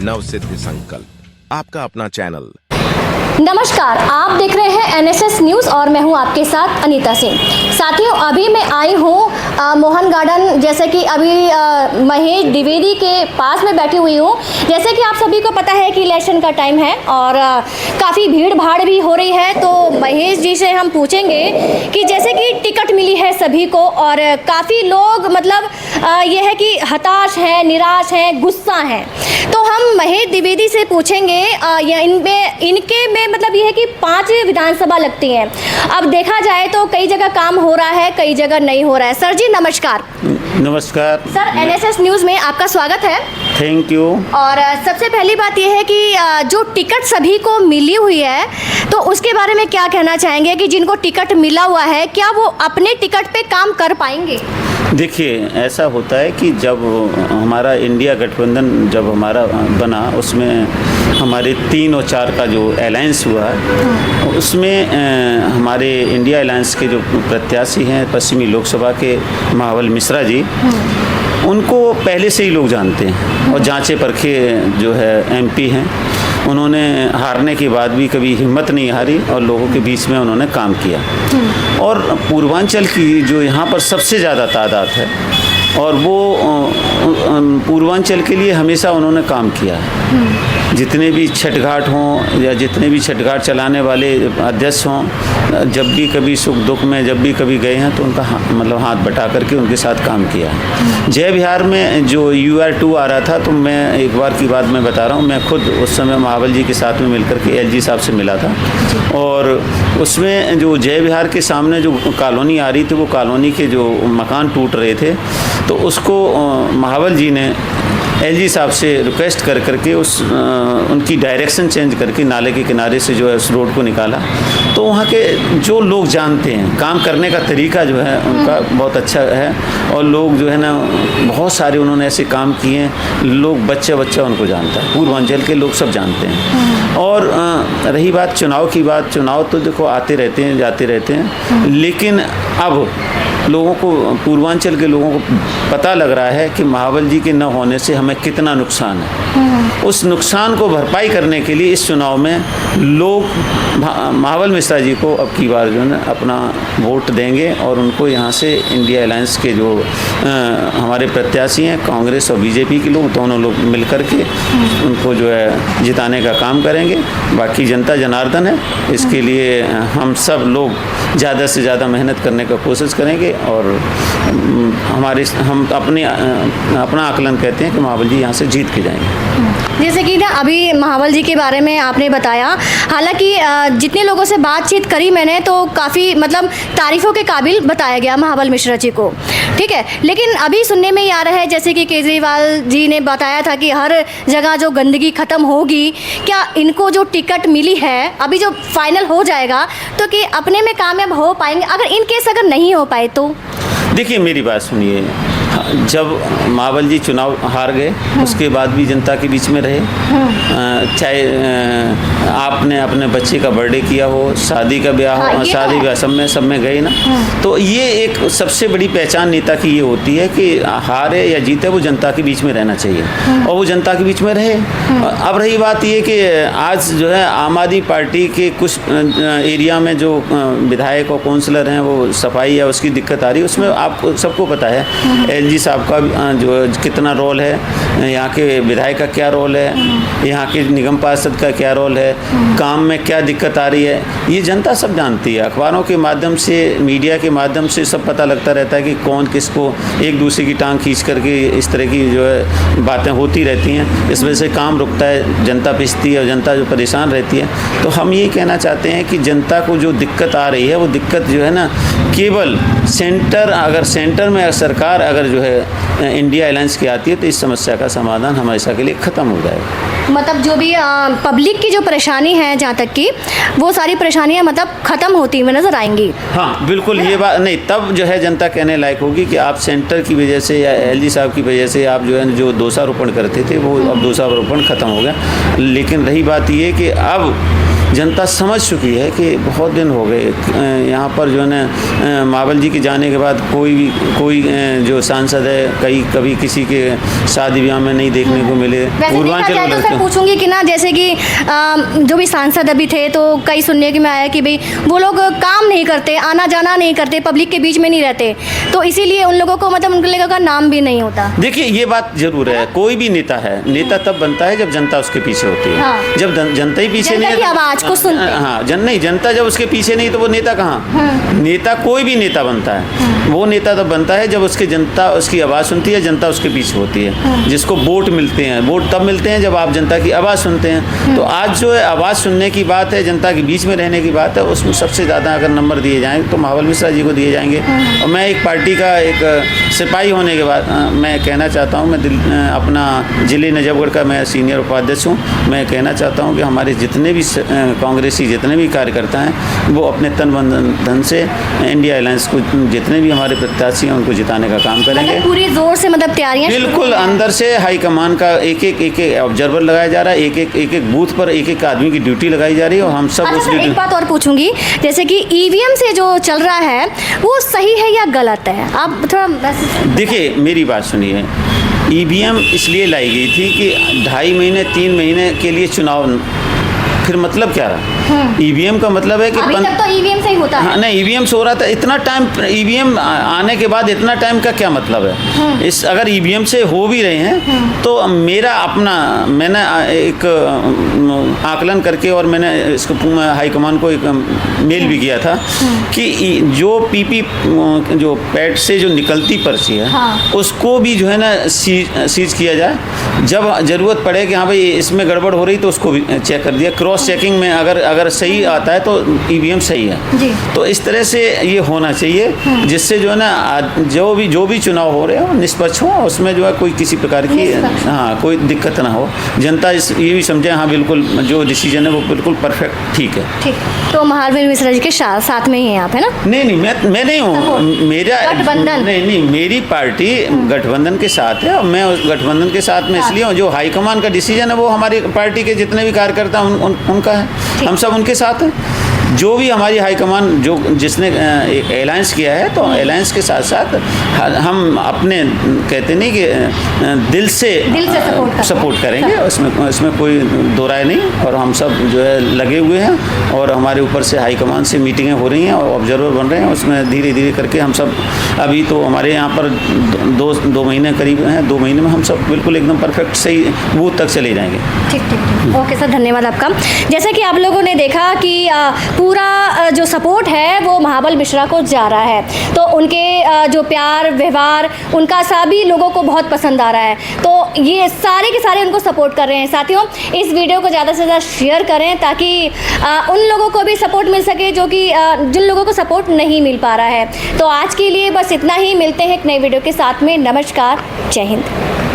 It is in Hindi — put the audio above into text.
नवसिद्धि संकल्प, आपका अपना चैनल। नमस्कार, आप देख रहे हैं एनएसएस न्यूज़ और मैं हूं आपके साथ अनीता सिंह। साथियों, अभी मैं आई हूं मोहन गार्डन, जैसे कि अभी महेश द्विवेदी के पास में बैठी हुई हूं। जैसे कि आप सभी को पता है कि इलेक्शन का टाइम है और काफ़ी भीड़ भाड़ भी हो रही है, तो महेश जी से हम पूछेंगे कि जैसे कि टिकट मिली है सभी को और काफ़ी लोग मतलब ये है कि हताश हैं, निराश हैं, गुस्सा हैं, तो हम महेश द्विवेदी से पूछेंगे इनके में मतलब ये है कि 5 विधानसभा लगती हैं। अब देखा जाए तो कई जगह काम हो रहा है, कई जगह नहीं हो रहा है। सर जी नमस्कार। नमस्कार सर, एनएसएस न्यूज़ में आपका स्वागत है। Thank you. और सबसे पहली बात यह है कि जो टिकट सभी को मिली हुई है, तो उसके बारे में क्या कहना चाहेंगे कि जिनको टिकट मिला हुआ है, क्या वो अपने टिकट पे काम कर पाएंगे? देखिए, ऐसा होता है कि जब हमारा इंडिया गठबंधन जब हमारा बना, उसमें हमारे 3 और 4 का जो अलायंस हुआ है, उसमें हमारे इंडिया अलायंस के जो प्रत्याशी हैं पश्चिमी लोकसभा के महाबल मिश्रा जी, उनको पहले से ही लोग जानते हैं और जांचे परखे जो है एमपी हैं। उन्होंने हारने के बाद भी कभी हिम्मत नहीं हारी और लोगों के बीच में उन्होंने काम किया। और पूर्वांचल की जो यहाँ पर सबसे ज़्यादा तादाद है और वो पूर्वांचल के लिए हमेशा उन्होंने काम किया है। जितने भी छठ घाट हों या जितने भी छठ घाट चलाने वाले अध्यक्ष हों, जब भी कभी सुख दुख में जब भी कभी गए हैं तो उनका मतलब हाथ बटा करके उनके साथ काम किया है। जय बिहार में जो UR2 आ रहा था, तो मैं एक बार की बात मैं बता रहा हूँ, मैं खुद उस समय महाबल जी के साथ में मिलकर के LG साहब से मिला था और उसमें जो जय बिहार के सामने जो कॉलोनी आ रही थी, वो कॉलोनी के जो मकान टूट रहे थे, तो उसको महाबल जी ने LG साहब से रिक्वेस्ट कर करके उनकी डायरेक्शन चेंज करके नाले के किनारे से जो है उस रोड को निकाला। तो वहाँ के जो लोग जानते हैं, काम करने का तरीका जो है उनका बहुत अच्छा है और लोग जो है ना, बहुत सारे उन्होंने ऐसे काम किए हैं, लोग बच्चा उनको जानता है, पूर्वांचल के लोग सब जानते हैं। और रही बात चुनाव की बात, चुनाव तो देखो आते रहते हैं जाते रहते हैं, लेकिन अब लोगों को, पूर्वांचल के लोगों को पता लग रहा है कि महाबल जी के न होने से हमें कितना नुकसान है। उस नुकसान को भरपाई करने के लिए इस चुनाव में लोग महाबल मिश्रा जी को अब की बार जो है अपना वोट देंगे और उनको यहाँ से इंडिया अलायंस के जो हमारे प्रत्याशी हैं, कांग्रेस और बीजेपी के लोग, दोनों लोग मिल कर के उनको जो है जिताने का काम करेंगे। बाकी जनता जनार्दन है, इसके लिए हम सब लोग ज़्यादा से ज़्यादा मेहनत करने का कोशिश करेंगे और हम अपना आकलन कहते हैं कि महाबल जी यहाँ से जीत के जाएंगे। जैसे कि ना अभी महाबल जी के बारे में आपने बताया, हालांकि जितने लोगों से बातचीत करी मैंने तो काफ़ी मतलब तारीफ़ों के काबिल बताया गया महाबल मिश्रा जी को, ठीक है। लेकिन अभी सुनने में ही आ रहा है जैसे कि केजरीवाल जी ने बताया था कि हर जगह जो गंदगी ख़त्म होगी, क्या इनको जो टिकट मिली है अभी जो फाइनल हो जाएगा तो कि अपने में कामयाब हो पाएंगे? अगर इन केस अगर नहीं हो पाए तो? देखिए, मेरी बात सुनिए, जब महाबल जी चुनाव हार गए उसके बाद भी जनता के बीच में रहे, चाहे आपने अपने बच्चे का बर्थडे किया हो, शादी का ब्याह हो, शादी ब्याह सब में गए ना, तो ये एक सबसे बड़ी पहचान नेता की ये होती है कि हारे या जीते वो जनता के बीच में रहना चाहिए और वो जनता के बीच में रहे। अब रही बात ये कि आज जो है आम आदमी पार्टी के कुछ एरिया में जो विधायक और काउंसलर हैं वो सफाई या उसकी दिक्कत आ रही है, उसमें आपको सबको पता है LG साहब का जो कितना रोल है, यहाँ के विधायक का क्या रोल है, यहाँ के निगम पार्षद का क्या रोल है, काम में क्या दिक्कत आ रही है, ये जनता सब जानती है। अखबारों के माध्यम से, मीडिया के माध्यम से सब पता लगता रहता है कि कौन किसको एक दूसरे की टांग खींच करके इस तरह की जो है बातें होती रहती हैं। इस वजह से काम रुकता है, जनता पिसती है और जनता जो परेशान रहती है। तो हम ये कहना चाहते हैं कि जनता को जो दिक्कत आ रही है वो दिक्कत जो है ना, केवल सेंटर में सरकार अगर जो है इंडिया अलायंस की आती है तो इस समस्या का समाधान हमेशा के लिए ख़त्म हो जाएगा। मतलब जो भी पब्लिक की जो परेशानी है, जहाँ तक कि वो सारी परेशानियाँ मतलब ख़त्म होती हुई नज़र आएंगी। हाँ बिल्कुल, ये बात नहीं, तब जो है जनता कहने लायक होगी कि आप सेंटर की वजह से या LG साहब की वजह से आप जो है जो दोषारोपण करते थे वो अब दोषारोपण ख़त्म हो गया। लेकिन रही बात ये कि अब जनता समझ चुकी है कि बहुत दिन हो गए यहाँ पर जो है ना महाबल जी के जाने के बाद कोई जो सांसद है कभी किसी के शादी ब्याह में नहीं देखने को मिले। पूर्वांचल तो सर पूछूंगी कि ना, जैसे कि जो भी सांसद अभी थे तो कई सुनने में आया कि भाई वो लोग काम नहीं करते, आना जाना नहीं करते, पब्लिक के बीच में नहीं रहते, तो इसीलिए उन लोगों को मतलब उनके लोगों का नाम भी नहीं होता। देखिए ये बात जरूर है, कोई भी नेता है, नेता तब बनता है जब जनता उसके पीछे होती है। हाँ। जब जनता ही पीछे नहीं है, आवाज को सुनते हैं। हाँ जनता जब उसके पीछे नहीं तो वो नेता कहाँ। नेता कोई भी नेता बनता है, वो नेता तब बनता है जब उसकी जनता उसकी आवाज़ सुनती है, जनता उसके पीछे होती है। जिसको वोट मिलते हैं, वोट तब मिलते हैं जब आप जनता की आवाज़ सुनते हैं। तो आज जो है आवाज़ सुनने की बात है, जनता के बीच में रहने की बात है, उसमें सबसे ज़्यादा अगर नंबर दिए जाएँ तो महाबल मिश्रा जी को दिए जाएंगे। और मैं एक पार्टी का एक सिपाही होने के बाद मैं कहना चाहता हूँ, मैं अपना ज़िले नजफगढ़ का मैं सीनियर उपाध्यक्ष हूँ। मैं कहना चाहता हूँ कि हमारे जितने भी कांग्रेसी जितने भी कार्यकर्ता हैं वो अपने तन मन धन से इंडिया अलायंस को, जितने भी हमारे प्रत्याशी हैं उनको जिताने का काम करेंगे। पूरी जोर से मतलब तैयारियां बिल्कुल, अंदर से हाईकमान का एक ऑब्जर्वर लगाया जा रहा है, एक बूथ पर एक आदमी की ड्यूटी लगाई जा रही है और हम सब उस एक बात और पूछूंगी, जैसे कि ईवीएम से जो चल रहा है वो सही है या गलत है, आप थोड़ा देखिए मेरी बात सुनिए। ईवीएम इसलिए लाई गई थी कि 2.5 महीने 3 महीने के लिए चुनाव, फिर मतलब क्या रहा। ईवीएम का मतलब है कि अभी तक तो ईवीएम से ही होता है। हाँ नहीं, ईवीएम से हो रहा था इतना टाइम, ईवीएम आने के बाद इतना टाइम का क्या मतलब है। इस अगर ईवीएम से हो भी रहे हैं तो मैंने एक आकलन करके और मैंने इसको हाईकमान को एक मेल भी किया था कि जो पीपी जो पैड से जो निकलती पर्ची है उसको भी जो है ना सीज किया जाए। जब ज़रूरत पड़े कि हाँ भाई इसमें गड़बड़ हो रही तो उसको भी चेक कर दिया। क्रॉस चेकिंग में अगर सही आता है तो ईवीएम सही है जी। तो इस तरह से ये होना चाहिए जिससे जो है ना जो भी चुनाव हो रहे हो निष्पक्ष हो, उसमें जो है कोई किसी प्रकार की कोई दिक्कत ना हो, जनता ये भी समझे हाँ बिल्कुल जो डिसीजन है वो बिल्कुल परफेक्ट ठीक है। ठीक, तो महाबल मिश्रा जी के साथ में ही हैं आप, है ना? नहीं मैं नहीं हूँ, मेरा गठबंधन नहीं मेरी पार्टी गठबंधन के साथ है और मैं उस गठबंधन के साथ में इसलिए हूँ जो हाईकमान का डिसीजन है वो हमारी पार्टी के जितने भी कार्यकर्ता उनका है, हम सब उनके साथ हैं। जो भी हमारी हाईकमान जिसने अलायंस किया है तो अलायंस के साथ साथ हम अपने कहते नहीं कि दिल से सपोर्ट करेंगे, उसमें कोई दो राय नहीं। और हम सब जो है लगे हुए हैं और हमारे ऊपर से हाईकमान से मीटिंगें हो रही हैं और ऑब्जर्वर बन रहे हैं, उसमें धीरे धीरे करके हम सब अभी तो हमारे यहाँ पर दो महीने करीब हैं, 2 महीने में हम सब बिल्कुल एकदम परफेक्ट सही बूथ तक चले जाएंगे। ठीक ओके सर, धन्यवाद आपका। जैसा कि आप लोगों ने देखा कि पूरा जो सपोर्ट है वो महाबल मिश्रा को जा रहा है, तो उनके जो प्यार व्यवहार उनका सभी लोगों को बहुत पसंद आ रहा है, तो ये सारे के सारे उनको सपोर्ट कर रहे हैं। साथियों, इस वीडियो को ज़्यादा से ज़्यादा शेयर करें ताकि उन लोगों को भी सपोर्ट मिल सके जो कि जिन लोगों को सपोर्ट नहीं मिल पा रहा है। तो आज के लिए बस इतना ही, मिलते हैं एक नए वीडियो के साथ में। नमस्कार, जय हिंद।